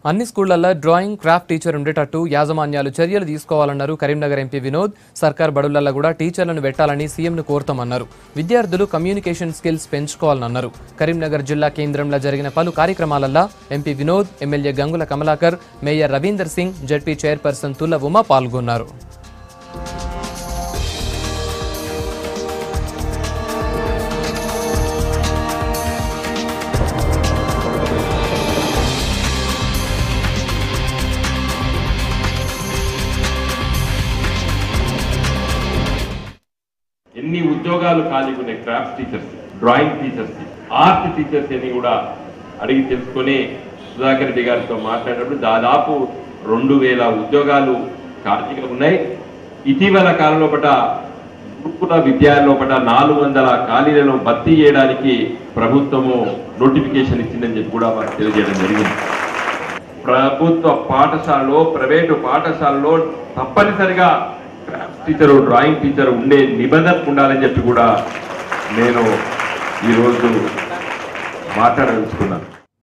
అన్ని స్కూళ్లలో drawing craft teacher ఉండేటట్టు యాజమాన్యాలు చర్యలు తీసుకోవాలన్నారు కరీంనగర్ ఎంపీ వినోద్. సర్కార్ బడులలో కూడా టీచర్లను పెట్టాలని సీఎంను కోరుతామన్నారు. విద్యార్థులు కమ్యూనికేషన్ స్కిల్స్ పెంచుకోవాలన్నారు. కరీంనగర్ జిల్లా కేంద్రంలో జరిగిన పలు కార్యక్రమాలలో MP Vinod, MLA Gangula Kamalakar, mayor Ravinder Singh, ZP chairperson Tulla Uma పాల్గొన్నారు. ఎన్ని ఉద్యోగాలు ఖాళీగా ఉన్నాయి craft teachers, drawing teachers, art teachers అని కూడా అడిగి తెలుసుకొని సుధాకర్ రెడ్డి గారితో మాట్లాడినప్పుడు దాదాపు 2000 ఉద్యోగాలు ఖాళీగా ఉన్నాయి. ఇటీవల కాలంలో గురుకుల విద్యాలయంలో 400 ఖాళీలను భర్తీ చేయడానికి ప్రభుత్వము నోటిఫికేషన్ ఇచ్చిందని చెప్పి కూడా వారికి తెలియజేయడం జరిగింది. ప్రభుత్వ పాఠశాలలో, ప్రైవేటు పాఠశాలలో తప్పనిసరిగా క్రాఫ్ట్ టీచరు, డ్రాయింగ్ టీచర్ ఉండే నిబంధన ఉండాలని చెప్పి కూడా నేను ఈరోజు మాట్లాడదలుచుకున్నాను.